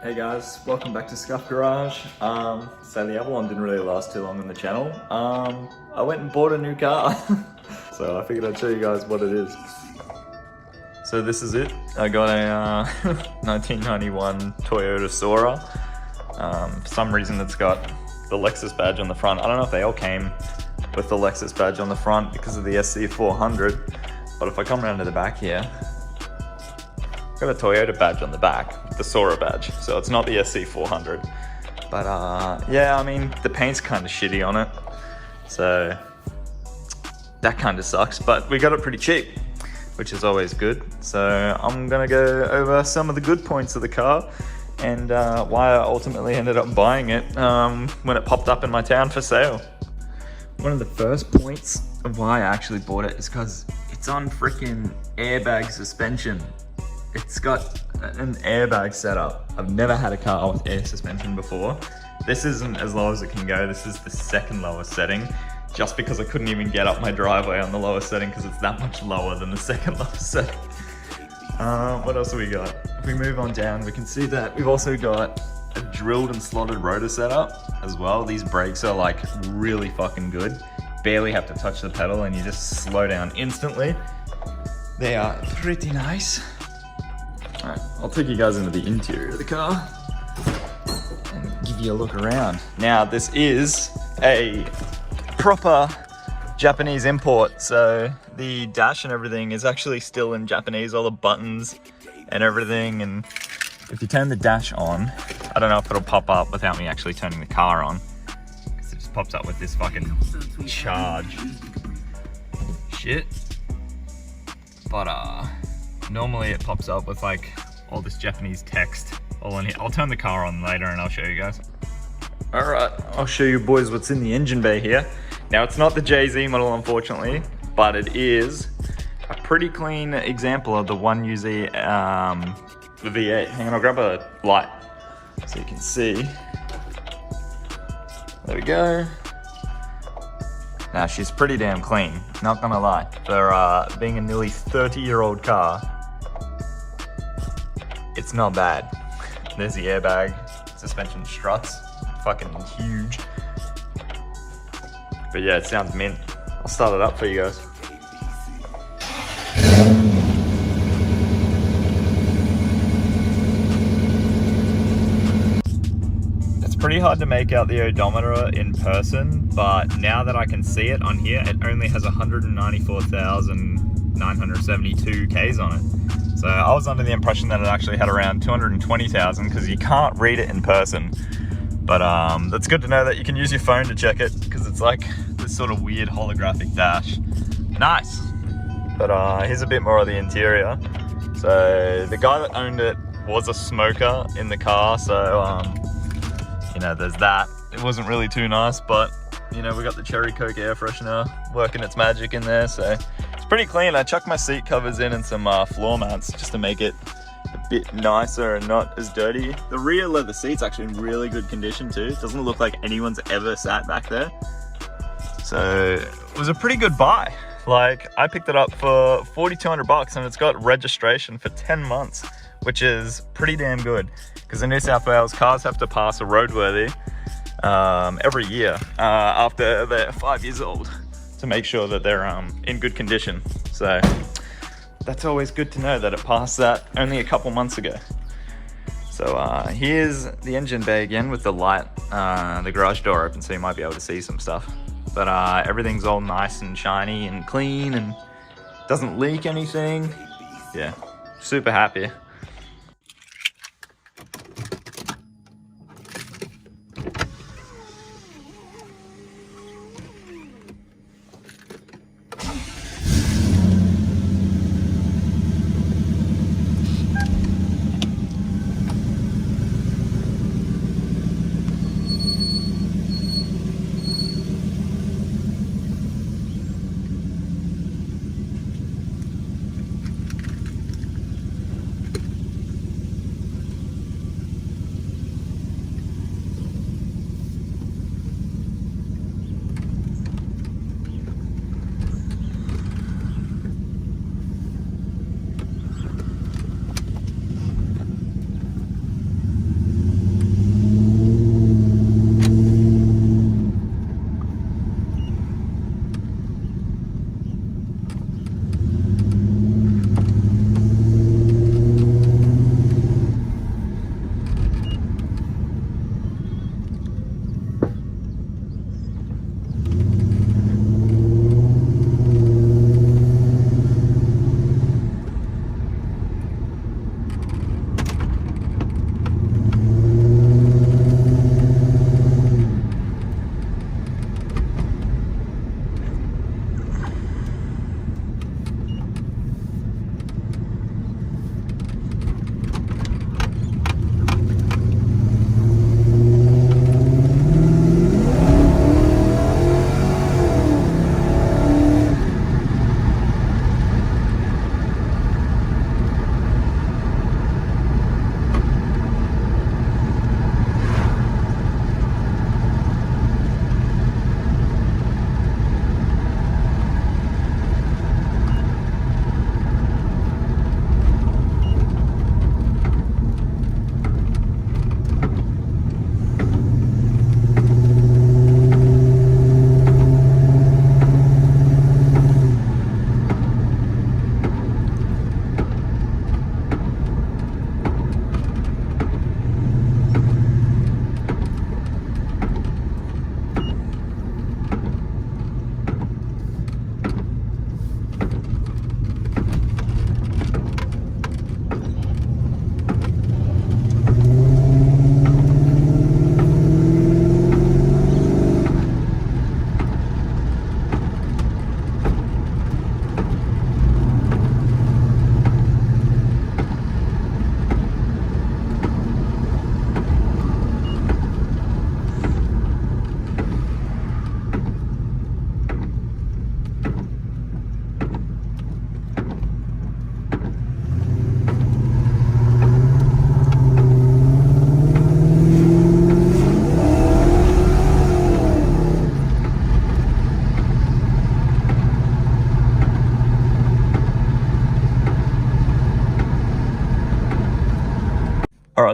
Hey guys, welcome back to Scuffed Garage. So the other one didn't really last too long on the channel. I went and bought a new car. So I figured I'd show you guys what it is. So this is it. I got a 1991 Toyota Soarer. For some reason it's got the Lexus badge on the front. I don't know if they all came with the Lexus badge on the front because of the SC400. But if I come around to the back here, got a Toyota badge on the back, the Soarer badge, so it's not the SC400. But yeah, I mean, the paint's kind of shitty on it, so that kind of sucks, but we got it pretty cheap, which is always good. So I'm gonna go over some of the good points of the car and why I ultimately ended up buying it when it popped up in my town for sale. One of the first points of why I actually bought it is because it's on freaking airbag suspension. It's got an airbag setup. I've never had a car with air suspension before. This isn't as low as it can go. This is the second lowest setting, just because I couldn't even get up my driveway on the lowest setting because it's that much lower than the second lowest setting. What else have we got? If we move on down, we can see that we've also got a drilled and slotted rotor setup as well. These brakes are like really fucking good. Barely have to touch the pedal and you just slow down instantly. They are pretty nice. Alright, I'll take you guys into the interior of the car and give you a look around. Now, this is a proper Japanese import, so the dash and everything is actually still in Japanese, all the buttons and everything. And if you turn the dash on, I don't know if it'll pop up without me actually turning the car on, because it just pops up with this fucking charge shit. But normally it pops up with like all this Japanese text all in here. I'll turn the car on later and I'll show you guys. All right, I'll show you boys what's in the engine bay here. Now, it's not the JZ model, unfortunately, but it is a pretty clean example of the 1UZ the V8. Hang on, I'll grab a light so you can see. There we go. Now, she's pretty damn clean, not gonna lie. For being a nearly 30-year-old car, it's not bad. There's the airbag, suspension struts, fucking huge. But yeah, it sounds mint. I'll start it up for you guys. It's pretty hard to make out the odometer in person, but now that I can see it on here, it only has 194,972 Ks on it. So I was under the impression that it actually had around 220,000 because you can't read it in person. But that's good to know that you can use your phone to check it, because it's like this sort of weird holographic dash. Nice. But here's a bit more of the interior. So the guy that owned it was a smoker in the car, so you know, there's that. It wasn't really too nice, but you know, we got the Cherry Coke air freshener working its magic in there, so it's pretty clean. I chucked my seat covers in and some floor mats just to make it a bit nicer and not as dirty. The rear leather seat's actually in really good condition too. It doesn't look like anyone's ever sat back there. So it was a pretty good buy. Like, I picked it up for 4,200 bucks and it's got registration for 10 months, which is pretty damn good. Because in New South Wales, cars have to pass a roadworthy every year after they're 5 years old to make sure that they're in good condition. So that's always good to know that it passed that only a couple months ago. So here's the engine bay again with the light, the garage door open, so you might be able to see some stuff. But everything's all nice and shiny and clean and doesn't leak anything. Yeah, super happy.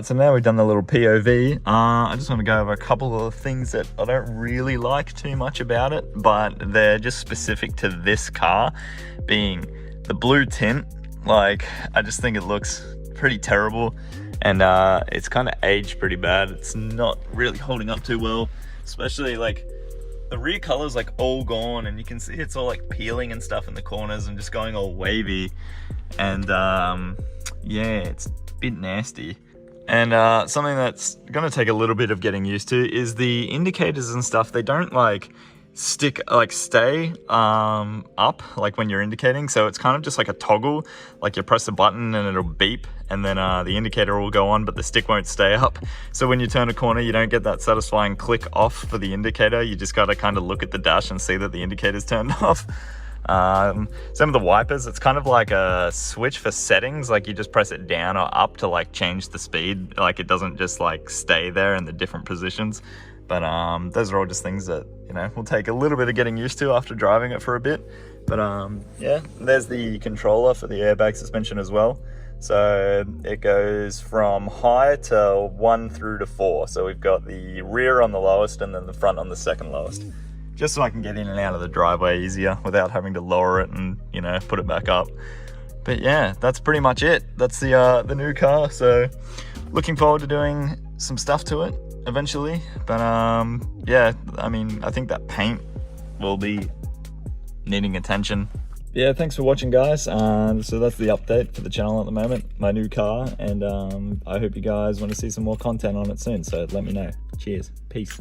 Alright, so now we've done the little POV. I just want to go over a couple of things that I don't really like too much about it, but they're just specific to this car, being the blue tint. Like, I just think it looks pretty terrible, and it's kind of aged pretty bad. It's not really holding up too well, especially like the rear color's like all gone, and you can see it's all like peeling and stuff in the corners and just going all wavy, and yeah, it's a bit nasty. And something that's gonna take a little bit of getting used to is the indicators and stuff. They don't like stay up like when you're indicating, so it's kind of just like a toggle. Like you press a button and it'll beep, and then the indicator will go on, but the stick won't stay up. So when you turn a corner, you don't get that satisfying click off for the indicator. You just gotta kind of look at the dash and see that the indicator's turned off. Some of the wipers, it's kind of like a switch for settings. Like you just press it down or up to like change the speed. Like it doesn't just like stay there in the different positions. But those are all just things that, you know, will take a little bit of getting used to after driving it for a bit. But yeah, there's the controller for the airbag suspension as well. So it goes from high to 1 through to 4. So we've got the rear on the lowest and then the front on the second lowest. Just so I can get in and out of the driveway easier without having to lower it and, you know, put it back up. But yeah, that's pretty much it. That's the new car. So looking forward to doing some stuff to it eventually. But yeah, I mean, I think that paint will be needing attention. Yeah, thanks for watching, guys. So that's the update for the channel at the moment, my new car, and I hope you guys want to see some more content on it soon, so let me know. Cheers, peace.